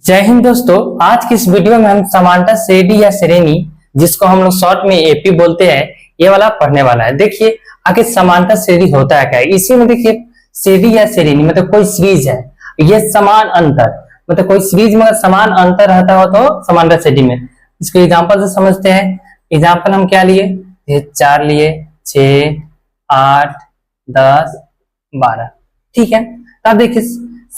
जय हिंद दोस्तों। आज की इस वीडियो में हम समांतर श्रेणी या श्रेणी, जिसको हम लोग शॉर्ट में एपी बोलते हैं, ये वाला पढ़ने वाला है। देखिए आखिर समांतर श्रेणी होता है क्या। इसी में देखिए श्रेणी या श्रेणी मतलब कोई सीरीज है, ये समान अंतर मतलब कोई सीरीज में समान अंतर रहता हो तो समांतर श्रेणी में। इसको एग्जांपल से समझते हैं। एग्जांपल हम क्या लिए, ये 4 लिए, 6, 8, 10, 12। ठीक है, तब देखिए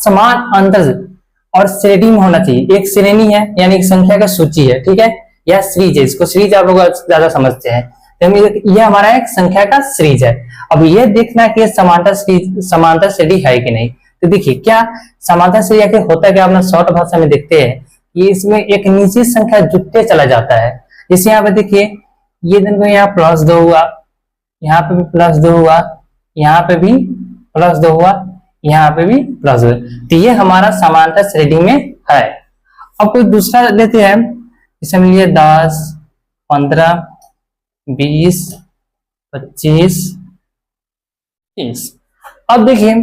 समान अंतर और श्रेणी में होना चाहिए। एक श्रेणी है यानी एक संख्या का सूची है, ठीक है, या सीरीज है। इसको सीरीज आप लोग ज्यादा समझते हैं, तो ये हमारा एक संख्या का सीरीज है। अब ये देखना कि समांतर श्रेणी है कि नहीं। तो देखिए क्या समांतर श्रेणी आखिर होता है क्या, अपना शॉर्ट भाषा में देखते हैं कि इसमें एक निश्चित संख्या जुटते चला जाता है। जैसे यहाँ पे देखिए ये देखो, यहाँ +2 हुआ, यहाँ पे भी +2 हुआ, यहाँ पे भी +2 हुआ, यहाँ पे भी +2। तो ये हमारा समांतर श्रेणी में है। अब कोई दूसरा लेते हैं, जैसे हम लिए 10, 15, 20, 25, 30। अब देखिए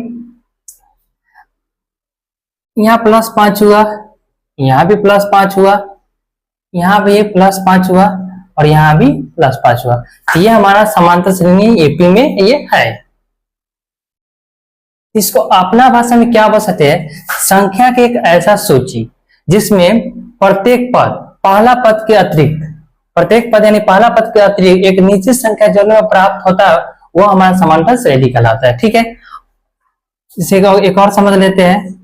यहाँ +5 हुआ, यहाँ भी +5 हुआ, यहाँ भी +5 हुआ और यहाँ भी +5 हुआ। तो ये हमारा समांतर श्रेणी एपी में ये है। इसको अपना भाषा में क्या बोल सकते हैं, संख्या के एक ऐसा सूची जिसमें प्रत्येक पद पहला पद के अतिरिक्त, प्रत्येक पद यानी पहला पद के अतिरिक्त एक निश्चित संख्या जो में प्राप्त होता है वो हमारा समांतर श्रेणी कहलाता है। ठीक है, इसे एक और समझ लेते हैं।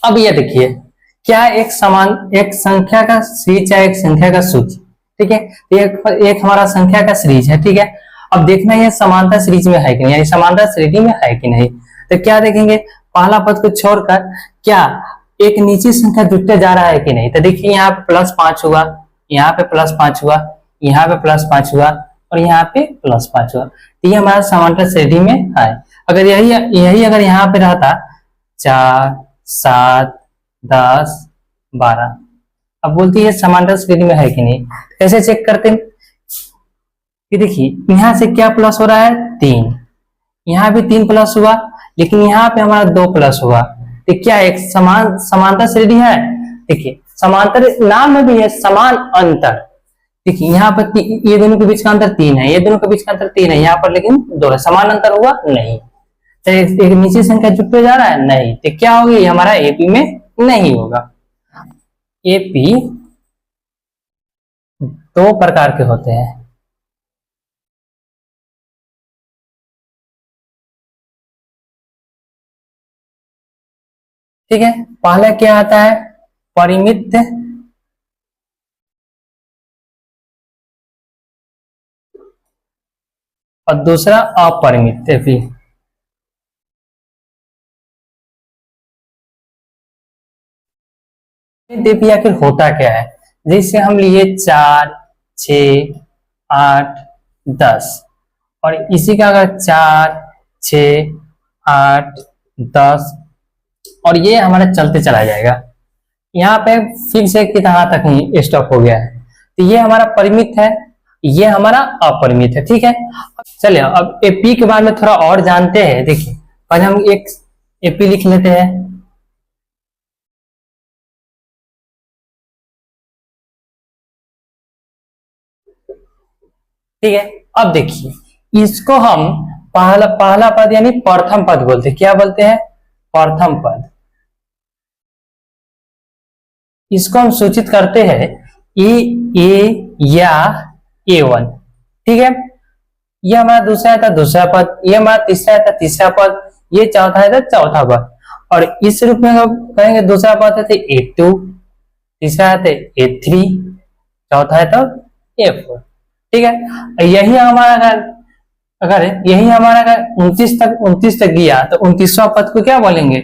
अब ये देखिए क्या एक संख्या का सीरीज है, एक संख्या का सूची। ठीक है, एक हमारा संख्या का सीरीज है। ठीक है, अब देखना ये समांतर सीरीज में है कि नहीं, यानी समांतर श्रेणी में है कि नहीं। तो क्या देखेंगे, पहला पद को छोड़कर क्या एक निश्चित संख्या जुटते जा रहा है कि नहीं। तो देखिए यहाँ पे +5 हुआ, यहाँ पे +5 हुआ, यहाँ पे +5 हुआ और यहाँ पे +5 हुआ। तो ये हमारा समांतर श्रेणी में है। अगर यही अगर यहाँ पे रहता 4, 7, 10, 12, अब बोलती है समांतर श्रेणी में है कि नहीं। कैसे चेक करते हैं कि देखिए यहाँ से क्या प्लस हो रहा है, 3, यहाँ भी 3 प्लस हुआ, लेकिन यहाँ पे हमारा 2 प्लस हुआ। तो क्या एक समांतर श्रेणी है। देखिए समांतर नाम में भी है समान अंतर। देखिए यहाँ पर ये दोनों के बीच का अंतर 3 है, ये दोनों के बीच का अंतर 3 है, यहाँ पर लेकिन 2 है। समान अंतर हुआ नहीं, तो एक निश्चित संख्या जुटते जा रहा है नहीं। तो क्या होगा, ये हमारा एपी में नहीं होगा। एपी 2 प्रकार के होते हैं। ठीक है, पहला क्या आता है, परिमित और दूसरा अपरिमित एपी। एपी आखिर होता क्या है, जैसे हम लिए 4, 6, 8, 10 और इसी का अगर 4, 6, 8, 10 और ये हमारा चलते चला जाएगा, यहाँ पे फिक्स है कि यहाँ तक ही स्टॉप हो गया है। तो ये हमारा परिमित है, ये हमारा अपरिमित है। ठीक है, चलिए अब एपी के बारे में थोड़ा और जानते हैं। देखिए पहले हम एक एपी लिख लेते हैं। ठीक है, अब देखिए इसको हम पहला पद यानी प्रथम पद बोलते हैं। क्या बोलते हैं, प्रथम पद। इसको हम सूचित करते हैं ए या A1। ठीक है, ये हमारा दूसरा है तो दूसरा पद, ये हमारा तीसरा है तो तीसरा पद, ये चौथा है तो चौथा पद। और इस रूप में हम कहेंगे दूसरा पद है तो A2, तीसरा है तो A3, चौथा है तो A4। ठीक है, यही हमारा अगर यही हमारा अगर 29 तक गया तो 29वां पद को क्या बोलेंगे,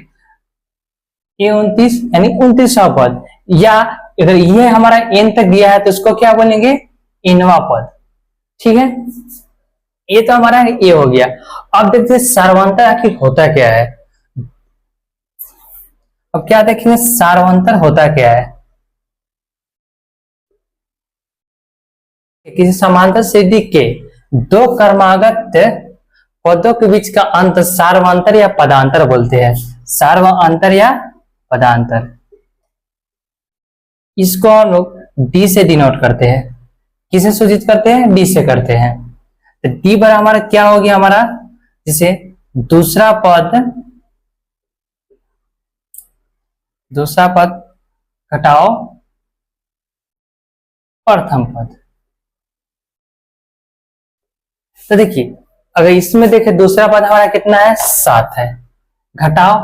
A29 यानी 29वां पद। या अगर ये हमारा n तक गया है तो उसको क्या बोलेंगे, nवां पद। ठीक है, ये तो हमारा ये हो गया। अब देखते हैं सार्वंतर आखिर होता क्या है। अब क्या देखेंगे, सार्वंतर होता क्या है। किसी समांतर श्रेणी के दो क्रमागत पदों के बीच का अंत सार्वंतर या पदांतर बोलते हैं। सार्वंतर या पदांतर, इसको हम लोग डी से डिनोट करते हैं। किसे सूचित करते हैं? डी से करते हैं। तो डी बराबर हमारा क्या हो गया? हमारा जैसे दूसरा पद घटाओ प्रथम पद। तो देखिए, अगर इसमें देखे दूसरा पद हमारा कितना है? 7 है, घटाओ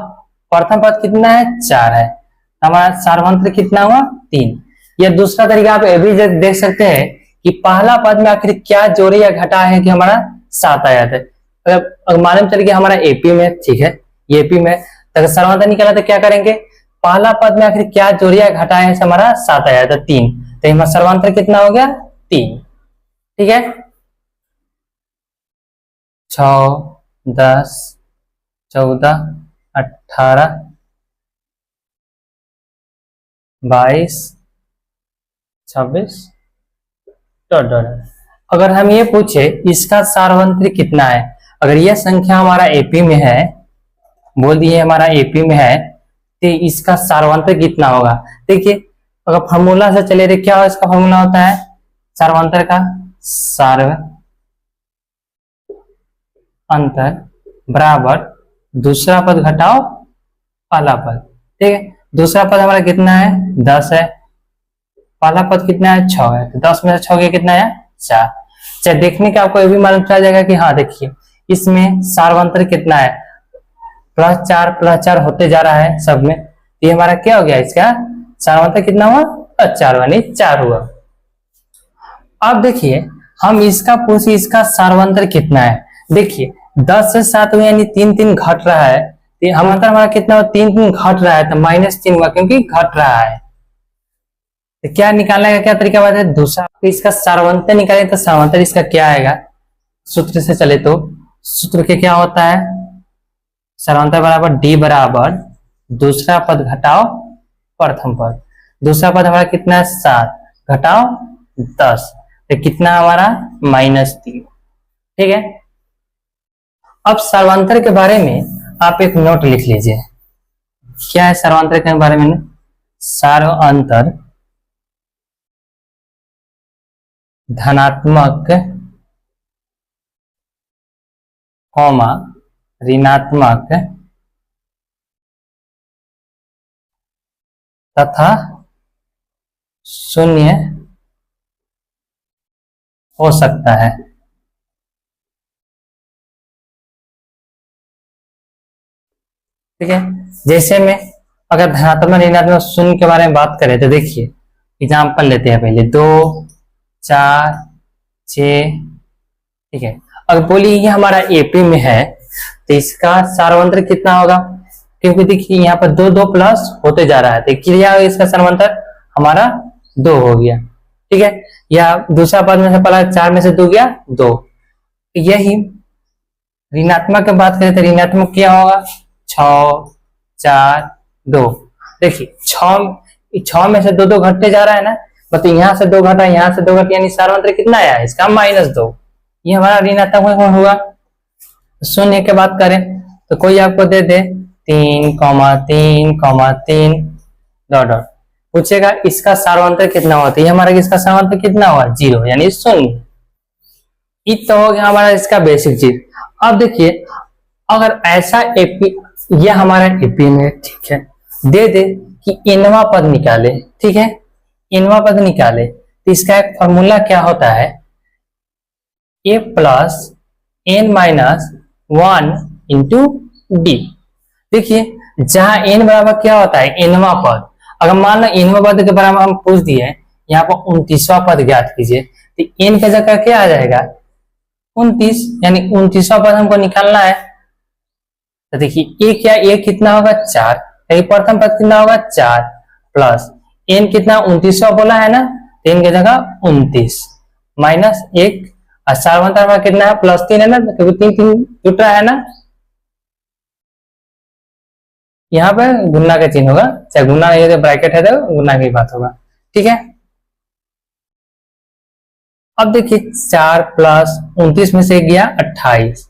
प्रथम पद कितना है? 4 है, हमारा सार्वंत्र कितना हुआ? 3। या दूसरा तरीका आप ये भी देख सकते हैं कि पहला पद में आखिर क्या जोड़े या घटा है कि हमारा 7 आया था। अगर मालूम चल गया हमारा एपी में, ठीक है, एपी में अगर सार्वंत्र निकाला तो क्या करेंगे? पहला पद में आखिर क्या जोड़े या घटा है? हमारा 7 आया था, 3, तो हमारा सर्वांतर कितना हो गया? 3। ठीक है, 6, 10, 14, 18, 22, 26 डॉट। अगर हम ये पूछे इसका सार्वंत्र कितना है, अगर यह संख्या हमारा एपी में है, बोल दिए हमारा एपी में है, तो इसका सार्वंत्र कितना होगा? देखिए, अगर फॉर्मूला से चले तो क्या इसका फॉर्मूला होता है सार्वंत्र का? अंतर बराबर दूसरा पद घटाओ पहला पद। ठीक है, दूसरा पद हमारा कितना है? 10 है, पहला पद कितना है? 6 है, तो 10 में से 6 गया कितना है? 4। चाहे देखने का आपको ये भी मालूम चल जाएगा कि हाँ देखिए इसमें सार्वंत्र कितना है? +4 होते जा रहा है सब में, ये हमारा क्या हो गया? इसका सार्वंत्र कितना हुआ? +4 यानी 4 हुआ। अब देखिए हम इसका पूछे इसका सार्वंत्र कितना है। देखिए 10 से 7 हुआ यानी 3 घट रहा है, तो हम अंतर हमारा कितना हुआ? 3 घट रहा है, तो -3 हुआ क्योंकि घट रहा है। तो क्या निकालने का क्या तरीका बात है? दूसरा इसका सार्वंत्र निकाले तो सार्वंत्र इसका क्या आएगा? सूत्र से चले तो सूत्र के क्या होता है? सार्वंत्र बराबर डी बराबर दूसरा पद घटाओ प्रथम पद। दूसरा पद हमारा कितना है? 7 घटाओ 10, तो कितना हमारा? -3। ठीक है, अब सार्वंत्र के बारे में आप एक नोट लिख लीजिए। क्या है सार्वंत्र के बारे में? सार्वंत्र धनात्मक कौमा ऋणात्मक तथा शून्य हो सकता है। ठीक है, जैसे में अगर धनात्मक ऋणात्मक शून्य के बारे में बात करें तो देखिए एग्जाम्पल लेते हैं पहले 2, 4, 6। ठीक है, अगर बोलिए ये हमारा एपी में है तो इसका सार्वंत्र कितना होगा? क्योंकि देखिए यहाँ पर 2 प्लस होते जा रहा है, तो क्या होगा इसका सार्वंत्र? हमारा 2 हो गया। ठीक है, या दूसरा पद में से पहला 4 में से 2 गया 2। यही ऋणात्मक की बात करें तो ऋणात्मक क्या होगा? 6, 4, 2। देखिए 6 में से 2 घटते जा रहा है ना, मतलब यहाँ से 2 घटा, यहाँ से 2 घटा, यानी सार्वंत्र कितना आया इसका? -2। ये हमारा ऋणात्मक होगा। शून्य की बात करें तो कोई आपको दे दे 3,3,3 डॉट डॉट, पूछेगा इसका सार्वंत्र कितना हुआ? ये हमारा इसका सार्वंत्र कितना हुआ? 0 यानी 0। तो हो गया हमारा इसका बेसिक चीज। अब देखिए अगर ऐसा एपी, यह हमारा एपी में, ठीक है, दे दे कि इनवा पद निकाले। ठीक है, इनवा पद निकाले तो इसका एक फॉर्मूला क्या होता है? a plus n-1 into D. देखिए जहां n बराबर क्या होता है? इनवा पद। अगर मान लो इनवा पद के बराबर हम पूछ दिए यहाँ पर 29वां पद ज्ञात कीजिए, तो n की जगह क्या आ जाएगा? 29, यानी 29वां पद हमको निकालना है। तो देखिए a क्या? a कितना होगा? 4, प्रथम पद कितना होगा? 4 प्लस n कितना? 29वां बोला है ना, तो n की जगह 29 -1, और सार्वंत्र कितना है? +3 है ना, क्योंकि 3 जुट रहा है ना, यहाँ पे गुना का चिन्ह होगा, चाहे गुना नहीं है तो ब्रैकेट है तो गुना की बात होगा। ठीक है, अब देखिए 4 प्लस 29 में से गया 28,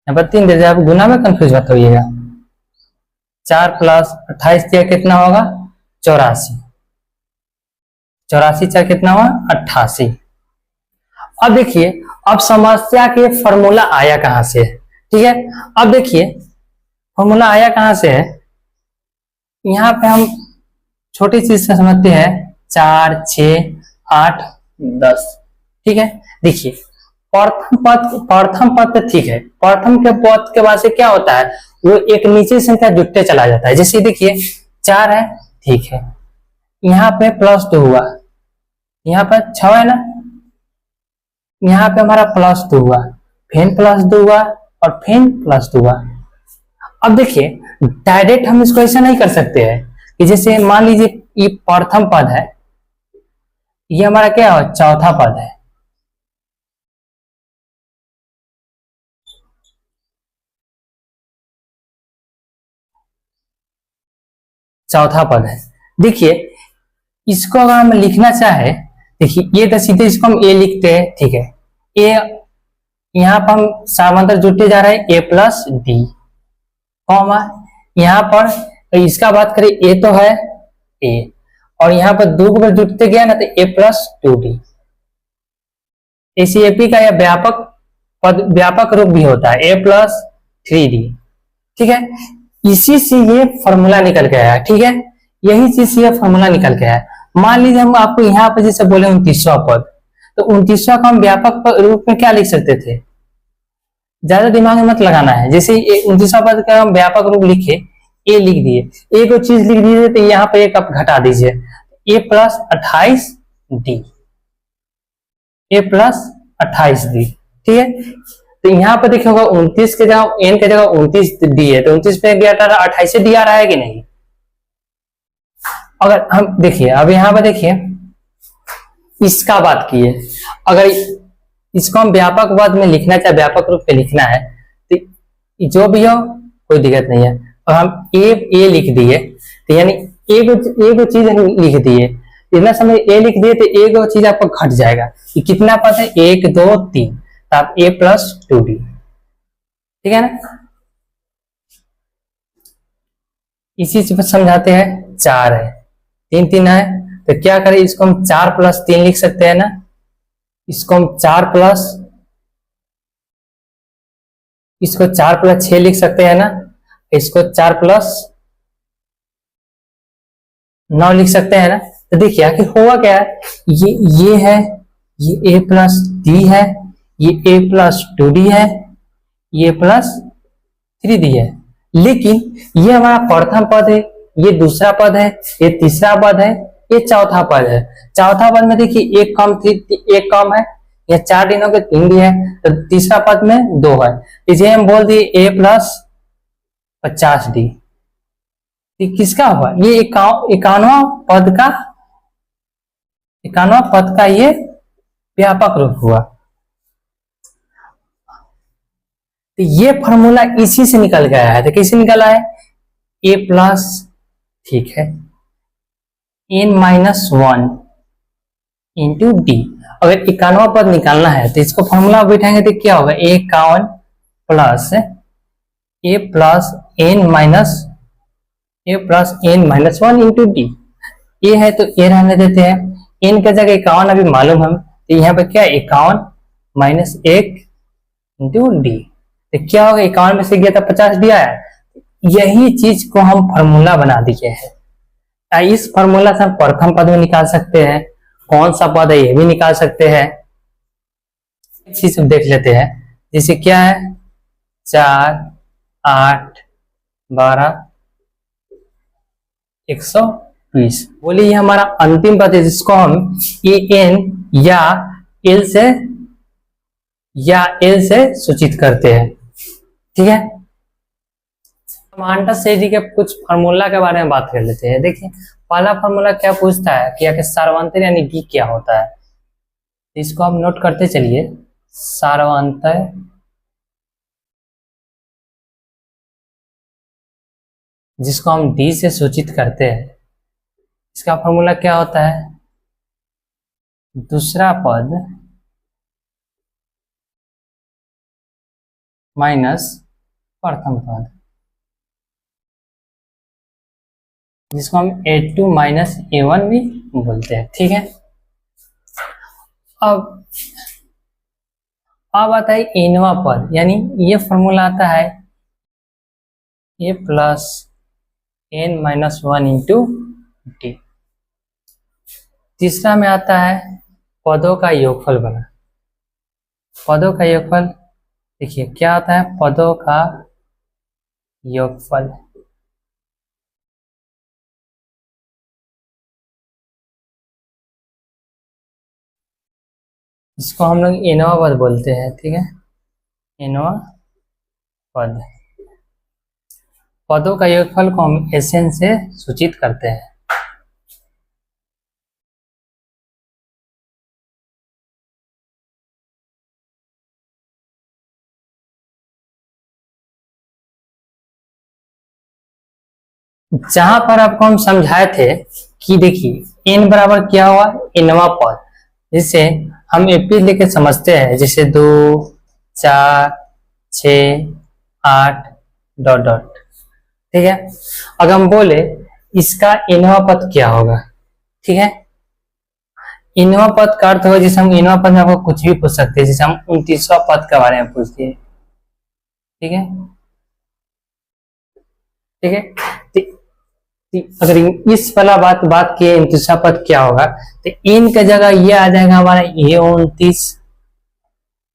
यहाँ पर 3 दे दिया, आप गुना में कंफ्यूज मत होइएगा। 4 प्लस 28 दिया कितना होगा 84, 84 4 कितना हुआ 88। अब देखिए अब समस्या के फॉर्मूला आया कहां से है, ठीक है। अब देखिए फॉर्मूला आया कहां से है, यहाँ पे हम छोटी चीज से समझते हैं, 4 6 8 10, ठीक है। देखिए प्रथम पद तो ठीक है, प्रथम के पद के बाद से क्या होता है, वो एक नीचे संख्या जुटते चला जाता है। जैसे देखिए 4 है, ठीक है, यहाँ पे +2 हुआ, यहाँ पर 6 है ना, यहाँ पे हमारा +2 हुआ, फिर +2 हुआ और फिर +2 हुआ। अब देखिए डायरेक्ट हम इसको ऐसा नहीं कर सकते हैं कि जैसे मान लीजिए ये प्रथम पद है, ये हमारा क्या है चौथा पद है, चौथा पद है। देखिए इसको अगर हम लिखना चाहे, देखिए ये तो सीधे इसको हम ए लिखते हैं, ठीक है। ए यहाँ पर हम समांतर जुड़ते जा रहे हैं, ए प्लस डी कॉमा, यहाँ पर इसका बात करें ए तो है ए, और यहाँ पर दो बार जुड़ते गया ना तो ए प्लस 2d। एसीएपी का यह व्यापक पद व्यापक रूप भी होता है, ए प्लस 3d, ठीक है। इसी से ये फॉर्मूला निकल के आया, ठीक है, यही चीज से ये फॉर्मूला निकल के आया। मान लीजिए हम आपको यहाँ पे जैसे बोले 29वां पद, तो 29वां को हम व्यापक रूप में क्या लिख सकते थे, ज्यादा दिमाग में मत लगाना है। जैसे 29वां पद का हम व्यापक रूप लिखे, ए लिख दिए, एक और चीज लिख दीजिए, तो यहाँ पे एक आप घटा दीजिए, ए प्लस 28d, ए प्लस 28d, ठीक है। तो यहाँ पे देखिए होगा 29 के जगह एन के जगह 29 डी है, तो 29 पे गया 28 से डी आ रहा है कि नहीं। अगर हम देखिए अब यहाँ पे देखिए इसका बात किए, अगर इसको हम व्यापक पद में लिखना चाहे, व्यापक रूप में लिखना है, तो जो भी हो कोई दिक्कत नहीं है। और हम ए लिख दिए, तो यानी एक चीज लिख दिए, इतना समय ए लिख दिए तो एक चीज आपको घट जाएगा कि कितना पद है 1 2 3, तो आप ए प्लस 2d, ठीक है ना। इसी से समझाते हैं, 4 है 3 3 है, तो क्या करें, इसको हम 4 प्लस 3 लिख सकते हैं ना, इसको हम 4 प्लस 6 लिख सकते हैं ना, इसको 4 प्लस 9 लिख सकते हैं ना। तो देखिए आखिर हुआ क्या है, ये है, ये ए प्लस डी है, ये ए प्लस 2d है, ये प्लस 3d है। लेकिन ये हमारा प्रथम पद है, ये दूसरा पद है, ये तीसरा पद है, ये चौथा पद है। चौथा पद में देखिए एक कम है, या 4 दिनों के 3 डी है, तो तीसरा पद में 2 है, इसे हम बोल दिए ए प्लस 50d। किसका हुआ, ये 51वां पद का ये व्यापक रूप हुआ। तो ये फॉर्मूला इसी से निकल गया है। तो कैसे निकला है, ए प्लस, ठीक है, n-1 इंटू डी। अगर 51वां पद निकालना है तो इसको फॉर्मूला बैठाएंगे तो क्या होगा, 51 प्लस ए प्लस n-1 इंटू डी। ए है तो ए रहने देते हैं, एन के जगह 51 अभी मालूम हम, तो यहाँ पे क्या 51 माइनस 1 इंटू डी, तो क्या होगा 51 में से गया था 50d आया। यही चीज को हम फॉर्मूला बना दिए हैं। इस फॉर्मूला से हम प्रथम पद में निकाल सकते हैं, कौन सा पद है ये भी निकाल सकते हैं। एक चीज देख लेते हैं, जैसे क्या है 4 8 12 120, बोलिए ये हमारा अंतिम पद है, जिसको हम एन या एल से सूचित करते हैं, ठीक है। समांतर श्रेणी के कुछ फार्मूला के बारे में बात कर लेते हैं। देखिए पहला फार्मूला क्या पूछता है कि आखिर सार्वंतर यानी डी क्या होता है, इसको हम नोट करते चलिए। सार्वंतर जिसको हम डी से सूचित करते हैं, इसका फार्मूला क्या होता है, दूसरा पद माइनस प्रथम पद, जिसको हम A2 माइनस A1 भी बोलते हैं। ठीक है, अब आता है nवां पद, यानी ये फॉर्मूला आता है A plus n minus 1 into T. तीसरा में आता है पदों का योगफल बना। पदों का योगफल देखिए क्या आता है, पदों का योगफल, इसको हम लोग nवां पद बोलते हैं। ठीक है, nवां पद, पदों का योगफल को हम Sn से सूचित करते हैं। जहां पर आपको हम समझाए थे कि देखिए n बराबर क्या हुआ, nवां पद, जिसे हम एपी लेके समझते हैं, जैसे 2 4 6 8 डॉट डॉट। ठीक है, अगर हम बोले इसका nवां पद क्या होगा, ठीक है, nवां पद का अर्थ होगा, जैसे हम nवां पद में आपको कुछ भी पूछ सकते हैं, जैसे हम 29वां पद के बारे में पूछते हैं। ठीक है, ठीक है, अगर इस वाला बात किए 29वां पद क्या होगा, तो इन का जगह ये आ जाएगा हमारा ये 29,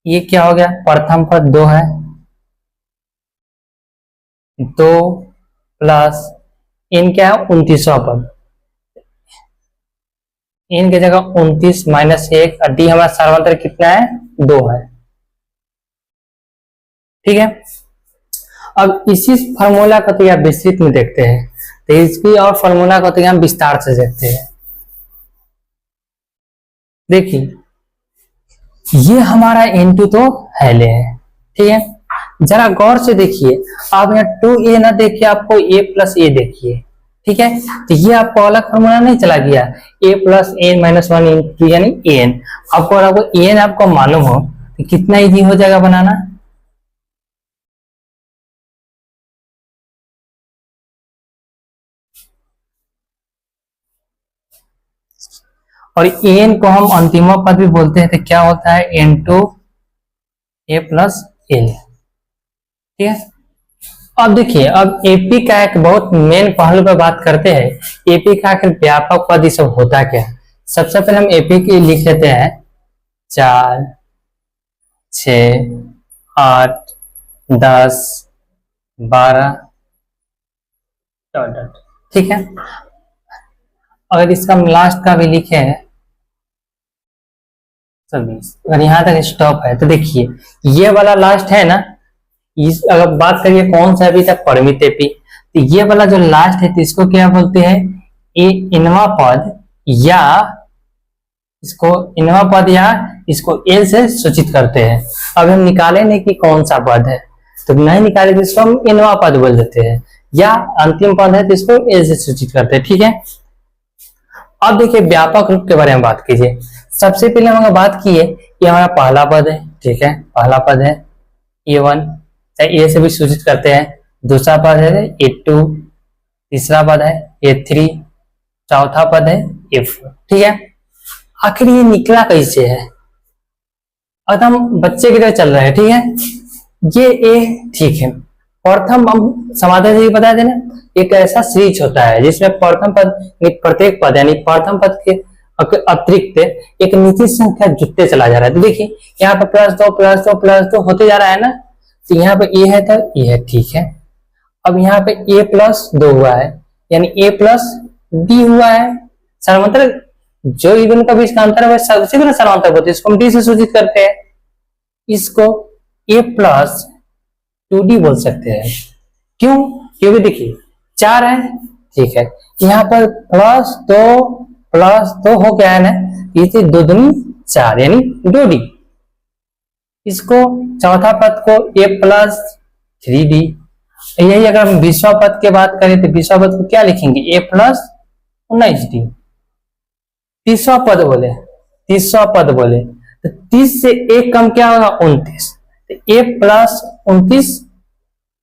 ये क्या हो गया, प्रथम पद 2 है, 2 प्लस इन क्या है 29वां पद, इन की जगह 29 माइनस 1, और डी हमारा सर्वांतर कितना है, 2 है। ठीक है, अब इसी फार्मूला को तो आप विस्तृत में देखते हैं, तो इसकी और फार्मूला को तो हम विस्तार से देखते हैं। देखिए ये हमारा N2 तो हैले है। ठीक है, जरा गौर से देखिए, आप यहाँ 2a ना देखिए, आपको a प्लस ए देखिए। ठीक है, तो ये आपको अलग फॉर्मूला नहीं चला गया, a plus n minus 1 into यानी an। आपको an आपको मालूम हो तो कितना इजी हो जाएगा बनाना। और an को हम अंतिम पद भी बोलते हैं, तो क्या होता है N2 a प्लस एल। ठीक है, अब देखिए, अब एपी का एक बहुत मेन पहलू पर बात करते हैं, एपी का आखिर व्यापक पद ये सब होता क्या है। सबसे पहले हम एपी की लिख लेते हैं 4 6 8 10 12 डॉट डॉट। ठीक है, अगर इसका हम लास्ट का भी लिखे 26, अगर यहाँ तक स्टॉप है, तो देखिए ये वाला लास्ट है ना, इस अगर बात करिए कौन सा अभी तक परिमित एपी, तो ये वाला जो लास्ट है तो इसको क्या बोलते हैं, इनवा पद, या इसको इनवा पद या इसको एल से सूचित करते हैं। अब हम निकाले नहीं कि कौन सा पद है, तो नहीं निकाले तो इसको हम इनवा पद बोल देते हैं, या अंतिम पद है तो इसको एल से सूचित करते हैं। ठीक है, अब देखिए व्यापक रूप के बारे में बात कीजिए। सबसे पहले हम अगर बात किए, ये हमारा पहला पद है। ठीक है, पहला पद है A1, ए से भी सूचित करते हैं। दूसरा पद है A2, तीसरा पद है A3, चौथा पद है A4। ठीक है, आखिर ये निकला कैसे है, अब हम बच्चे की तरह चल रहे हैं। ठीक है, ये ए ठीक है, प्रथम हम समाधान से बता देना, एक ऐसा सीरीज होता है जिसमें प्रथम पद प्रत्येक पद यानी प्रथम पद के अतिरिक्त एक निश्चित संख्या जुटते चला जा रहा है। तो देखिए यहाँ पे +2 +2 +2 होते जा रहा है ना, तो यहाँ पे ए है तो ए है। ठीक है, अब यहाँ पे a प्लस 2 हुआ है, यानी a प्लस डी हुआ है। सर्वांतर जो इवन का बीच का अंतर है सबसे बड़ा सर्वांतर होता है, इसको हम डी से सूचित करते हैं। इसको a प्लस 2d बोल सकते हैं। क्यों, क्योंकि देखिए 4 है। ठीक है, यहाँ पर +2 हो गया है ना, ये 2 दूनी 4 यानी 2d। इसको चौथा पद को a प्लस 3d। यही अगर हम 20वां पद की बात करें तो 20वां पद को क्या लिखेंगे, a प्लस 19d। तीसरा पद बोले, 30वां पद बोले तो 30 से एक कम क्या होगा 29, तो a प्लस 29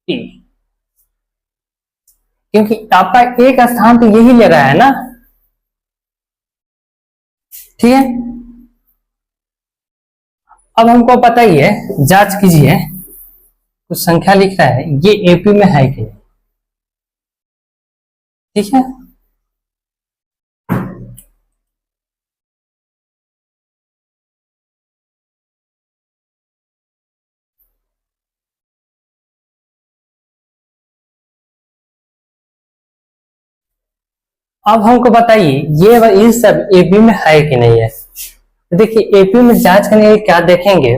t, क्योंकि आपका एक स्थान तो यही ले रहा है ना, ठीक है। अब हमको पता ही है, जांच कीजिए, कुछ संख्या लिख रहा है ये एपी में है कि नहीं, ठीक है। अब हमको बताइए ये सब एपी में है कि नहीं है। तो देखिए एपी में जांच करने के लिए क्या देखेंगे,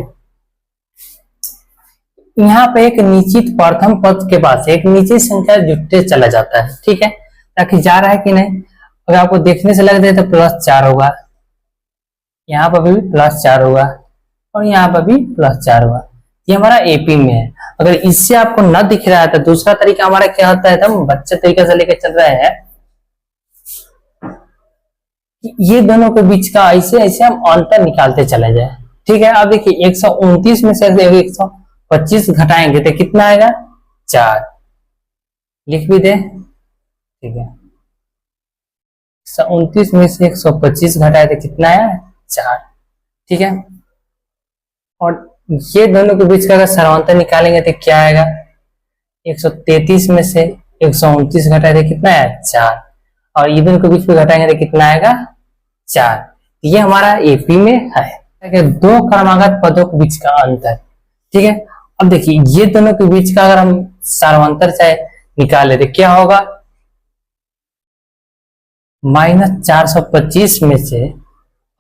यहाँ पे एक निश्चित प्रथम पद के पास एक निश्चित संख्या जुटते चला जाता है, ठीक है, ताकि जा रहा है कि नहीं। अगर आपको देखने से लग जाए तो +4 होगा, यहाँ पर भी +4 होगा और यहाँ पर भी +4 होगा, ये हमारा एपी में है। अगर इससे आपको न दिख रहा है तो दूसरा तरीका हमारा क्या होता है, हम बच्चे तरीके से लेकर चल रहे हैं, ये दोनों के बीच का ऐसे ऐसे हम अंतर निकालते चले जाए, ठीक है। अब देखिए 129 में से 125 घटाएंगे तो कितना आएगा 4, लिख भी दे, ठीक है। 129 में से 125 घटाए तो कितना आया 4, ठीक है। और ये दोनों के बीच का अगर सरवांतर निकालेंगे तो क्या आएगा, 133 में से 129 घटाए तो कितना आया 4, और ये दोनों के बीच में घटाएंगे तो कितना आएगा 4। ये हमारा एपी में है, दो क्रमागत पदों के बीच का अंतर, ठीक है। अब देखिए ये दोनों के बीच का अगर हम सारवंतर चाहे निकाले तो क्या होगा, -425 में से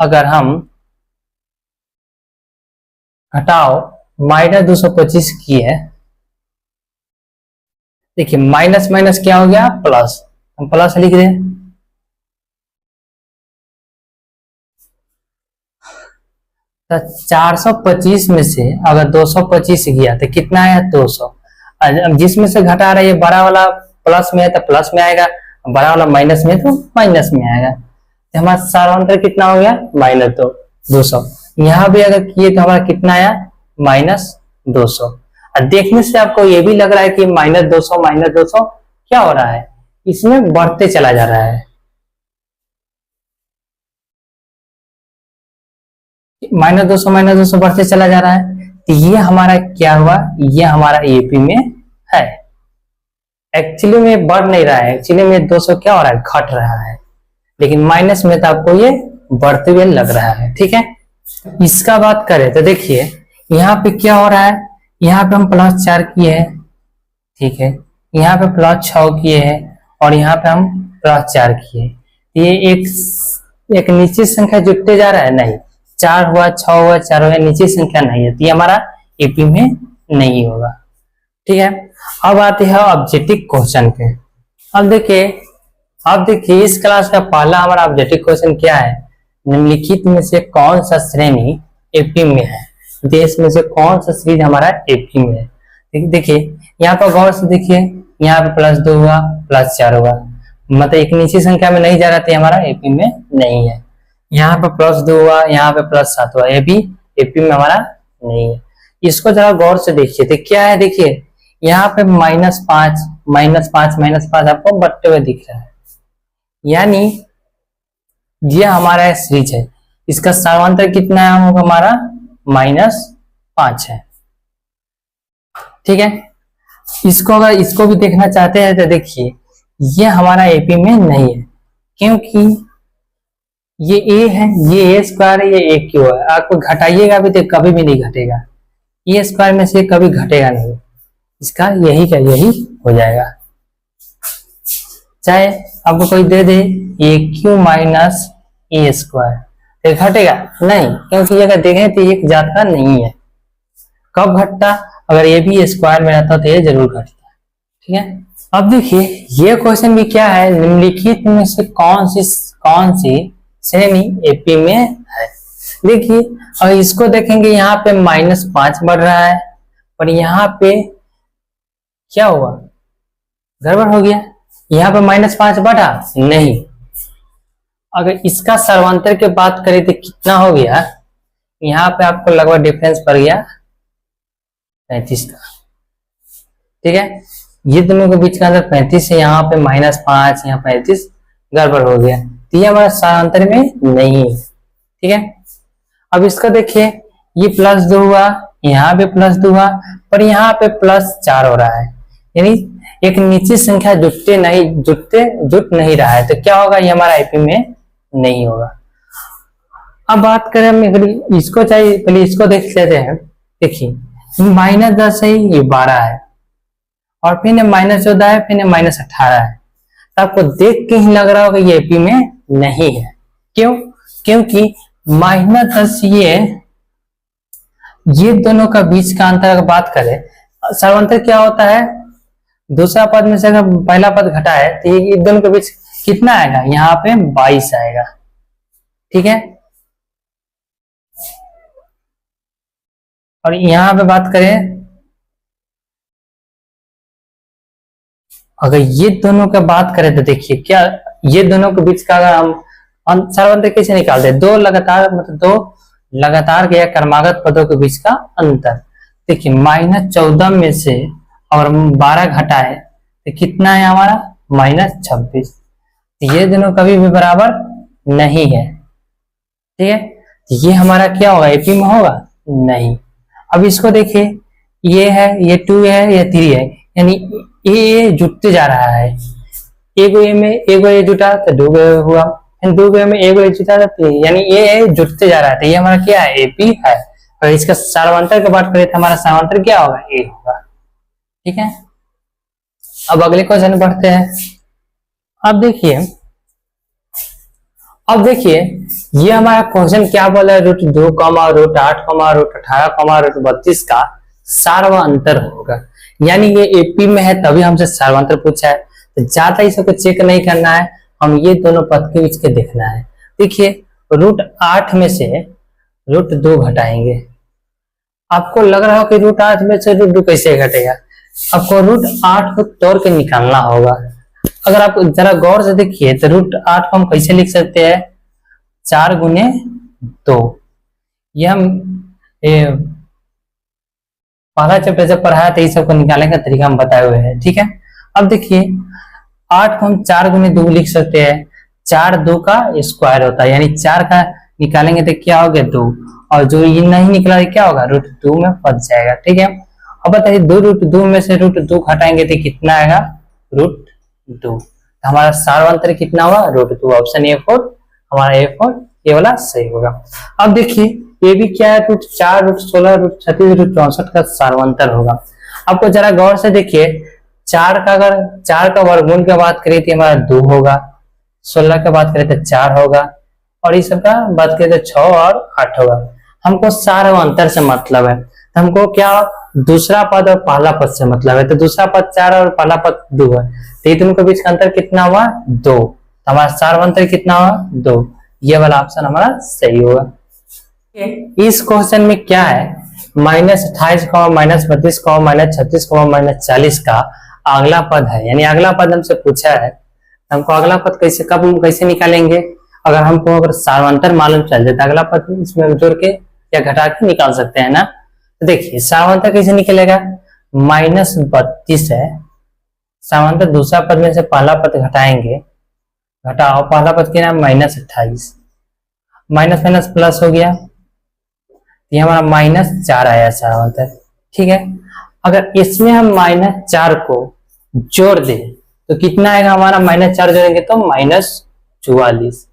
अगर हम घटाओ -225 की है, देखिए माइनस माइनस क्या हो गया प्लस, हम प्लस लिख दें, तो 425 में से अगर 225 गया तो कितना आया 200। अब जिसमें से घटा रहा है ये बड़ा वाला प्लस में है तो प्लस में आएगा, बड़ा वाला माइनस में है तो माइनस में आएगा, तो हमारा सारांतर कितना हो गया -200। यहाँ भी अगर किए तो हमारा कितना आया -200। और देखने से आपको ये भी लग रहा है कि -200 क्या हो रहा है, इसमें बढ़ते चला जा रहा है, -200 बढ़ते चला जा रहा है। तो ये हमारा क्या हुआ, ये हमारा एपी में है। एक्चुअली में बढ़ नहीं रहा है, एक्चुअली में 200 क्या हो रहा है घट रहा है, लेकिन माइनस में तो आपको ये बढ़ते हुए लग रहा है, ठीक है। इसका बात करें तो देखिए यहाँ पे क्या हो रहा है, यहाँ पे हम +4 किए हैं, ठीक है, यहाँ पे +6 किए हैं और यहाँ पे हम +4 किए। ये एक निश्चित संख्या जुटते जा रहा है, नहीं 4 हुआ 6 हुआ 4 हुआ, निश्चित संख्या नहीं है, तो ये हमारा एपी में नहीं होगा, ठीक है। अब आते हैं ऑब्जेक्टिव क्वेश्चन पे। अब देखिए इस क्लास का पहला हमारा ऑब्जेक्टिव क्वेश्चन क्या है, निम्नलिखित में से कौन सा श्रेणी एपी में है, देश में से कौन सा सीरीज हमारा एपी में है। देखिए यहाँ पर गौर से देखिए, यहाँ पे +2 हुआ +4 हुआ, मतलब एक निश्चित संख्या में नहीं जा रहा था, हमारा एपी में नहीं है। यहाँ पे +2 हुआ, यहाँ पे +7 हुआ, ये भी एपी में हमारा नहीं है। इसको जरा गौर से देखिए तो क्या है, देखिए यहाँ पे -5 आपको बढ़ते हुए दिख रहा है, यानी ये हमारा सीरीज है, इसका सारांतर कितना है होगा हमारा -5 है, ठीक है। इसको अगर इसको भी देखना चाहते हैं तो देखिए ये हमारा एपी में नहीं है, क्योंकि ये ए है, ये a² है, ये aq है, आपको घटाइएगा भी तो कभी भी नहीं घटेगा, a² में से कभी घटेगा नहीं, इसका यही का यही हो जाएगा। चाहे आपको कोई दे दे aq - a², तो घटेगा नहीं, क्योंकि अगर देखें तो एक जात का नहीं है। कब घटता, अगर ये भी स्क्वायर में रहता तो ये जरूर घटता, ठीक है। अब देखिए ये क्वेश्चन भी क्या है, निम्नलिखित में से कौन सी श्रेणी एपी में है। देखिए अगर इसको देखेंगे यहाँ पे -5 बढ़ रहा है, और यहाँ पे क्या हुआ, गड़बड़ हो गया, यहाँ पे -5 बढ़ा नहीं, अगर इसका सर्वांतर की बात करें तो कितना हो गया, यहाँ पे आपको लगभग डिफरेंस पड़ गया 35 का। ठीक है, ये दोनों के बीच का अंतर 35 है, यहाँ पे -5, यहाँ 35 गड़बड़ हो गया, तो ये हमारा सर्वांतर में नहीं है। ठीक है, अब इसका देखिए, ये +2 हुआ, यहाँ पे +2 हुआ, पर यहाँ पे +4 हो रहा है, यानी एक निश्चित संख्या जुट नहीं रहा है, तो क्या होगा, ये हमारा आईपी में नहीं होगा। अब बात करें हम इसको, चाहिए पहले इसको देख लेते हैं। देखिए -10 है, ये 12 है, और फिर -14 है, फिर -18 है, तो आपको देख के ही लग रहा होगा ये एपी में नहीं है। क्यों? क्योंकि -10 ये दोनों का बीच का अंतर अगर बात करें, सर्वांतर क्या होता है, दूसरा पद में से अगर पहला पद घटा है तो ये दोनों के बीच कितना आएगा, यहाँ पे 22 आएगा। ठीक है, और यहाँ पे बात करें, अगर ये दोनों का बात करें तो देखिए क्या, ये दोनों के बीच का अगर हम सर्वांतर कैसे निकालते हैं, दो लगातार या क्रमागत पदों के बीच का अंतर। देखिए -14 में से और 12 घटाए तो कितना है हमारा, -26, ये दोनों कभी भी बराबर नहीं है। ठीक है, ये हमारा क्या होगा, एपी में होगा नहीं। अब इसको देखिए, ये है, ये 2 है, ये 3 है, यानी ये जुटते जा रहा है, एक ये जुटा तो 2 हुआ, फिर 2 में एक जुटा तो 3, यानी ये जुटते जा रहा है, तो ये हमारा क्या है, एपी है। और इसका सर्वांतर की बात करें तो हमारा सर्वांतर क्या होगा, ए होगा। ठीक है, अब अगले क्वेश्चन बढ़ते हैं। अब देखिए ये हमारा क्वेश्चन क्या बोला है, √2, √8, √18, √32 का सर्वांतर होगा, यानी ये एपी में है तभी हमसे सर्वांतर पूछा है, तो ज्यादा ही सबको चेक नहीं करना है, हम ये दोनों पद के बीच के देखना है। देखिए √8 में से √2 घटाएंगे, आपको लग रहा हो कि √8 में से √2 कैसे घटेगा, आपको √8 को तोड़ के निकालना होगा। अगर आप जरा गौर से देखिए तो √8 को हम कैसे लिख सकते हैं, 4 गुने 2, ये हम पहला चैप्टर जब पढ़ाया था, इस सबको निकालने का तरीका हम बताए हुए हैं। ठीक है, अब देखिए 8 को हम 4 गुने 2 लिख सकते हैं, 4 2 का स्क्वायर होता है, यानी 4 का निकालेंगे तो क्या होगा 2, और जो ये नहीं निकला क्या होगा, √2 में फंस जाएगा। ठीक है, अब बताइए 2 में से √2 घटाएंगे तो कितना आएगा, √2, तो हमारा सर्वांतर कितना हुआ, √2। ऑप्शन A4 हमारा A4 ये वाला सही होगा। अब देखिए ये भी क्या है, √4, √16, √36, √64 का सर्वांतर होगा। आपको जरा गौर से देखिए, 4 का वर्गमूल की बात करें तो हमारा 2 होगा, 16 की बात करें तो 4 होगा, और इस सब का बात करें तो 6 और 8 होगा। हमको सर्वांतर से मतलब है, तो हमको क्या दूसरा पद और पहला पद से मतलब है, तो दूसरा पद 4 और पहला पद 2 है, तो दोनों के बीच का अंतर कितना हुआ, 2, तो हमारा सर्वांतर कितना हुआ, 2। ये वाला ऑप्शन हमारा सही होगा। इस क्वेश्चन में क्या है, -28, -32, -36, -40 का अगला पद है, यानी अगला पद हमसे पूछा है, हमको अगला पद कैसे निकालेंगे, अगर हमको अगर सर्वांतर मालूम चल जाए तो अगला पद इसमें जोड़ के या घटा के निकाल सकते हैं ना। तो देखिए सर्वांतर कैसे निकलेगा, -32 है, सर्वांतर दूसरा पद में से पहला पद घटाएंगे, घटाओ पहला पद क्या है, -28, माइनस माइनस प्लस हो गया, ये हमारा -4 आया सर्वांतर। ठीक है, अगर इसमें हम -4 को जोड़ दे तो कितना आएगा हमारा, -4 जोड़ेंगे तो -44,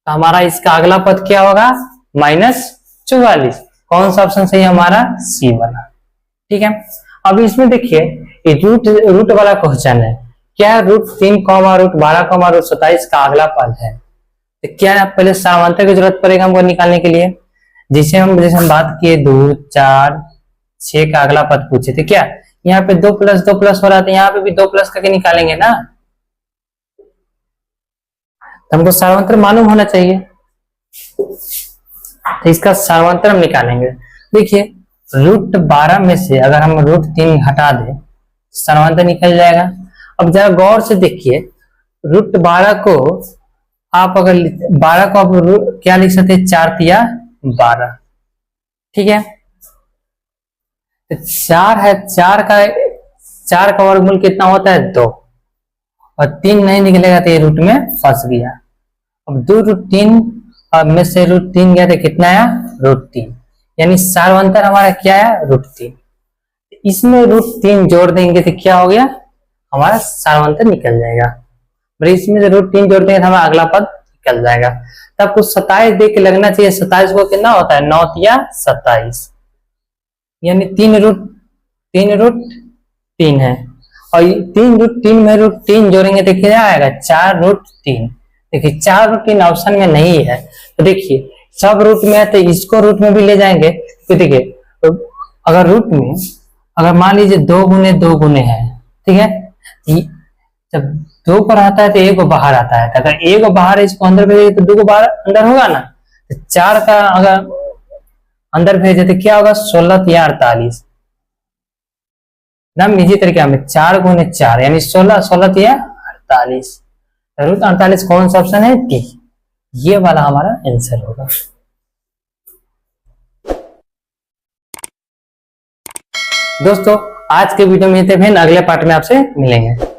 तो हमारा इसका अगला पद क्या होगा, -44। कौन सा ऑप्शन सही है हमारा, सी वाला। ठीक है, अब इसमें देखिए ये रूट वाला क्वेश्चन है, क्या √3, √12, √27 का अगला पद है, तो क्या पहले सर्वांतर की जरूरत पड़ेगा हमको निकालने के लिए। जैसे हम बात किए 2, 4, 6 का अगला पद पूछे थे, क्या यहाँ पे 2 + 2 + हो रहा था, यहाँ पे भी 2 प्लस करके निकालेंगे ना, तो हमको सर्वांतर मालूम होना चाहिए, तो इसका सर्वांतर हम निकालेंगे। देखिए √12 में से अगर हम √3 हटा दें सर्वांतर निकल जाएगा। अब जरा गौर से देखिए √12 को आप अगर 12 को आप क्या लिख सकते हैं, 4 तिया 12, ठीक है। तो 4 है, 4 का वर्गमूल कितना होता है, 2, और 3 नहीं निकलेगा तो ये रूट में फंस गया। अब 2√3 में से √3 गया तो कितना आया, √3, यानी सार्वंतर हमारा क्या है, √3। इसमें √3 जोड़ देंगे तो क्या हो गया, हमारा सार्वंतर निकल जाएगा। इसमें से √3 जोड़ देंगे तो हमारा अगला पद निकल जाएगा। तब कुछ 27 देख के लगना चाहिए, 27 को कितना होता है, 9 तिया 27, यानी 3√3 है, और 3√3 में √3 जोड़ेंगे तो क्या आएगा, 4√3। देखिए 4√3 ऑप्शन में नहीं है, तो देखिए सब रूट में है तो इसको रूट में भी ले जाएंगे। तो देखिए तो अगर रूट में, अगर मान लीजिए 2 गुने 2 गुने है, ठीक है, जब 2 पर आता है तो 1 बाहर आता है, तो अगर 1 बाहर है इसको अंदर भेजेंगे तो 2 को बाहर अंदर होगा ना, तो 4 का अगर अंदर भेजे तो क्या होगा, 16 तिया 48। एकदम इजी तरीके में 4 गुने 4 यानी 16, 16 तिया 48, √48 कौन सा ऑप्शन है, डी, ये वाला हमारा आंसर होगा। दोस्तों आज के वीडियो में इतने, अगले पार्ट में आपसे मिलेंगे।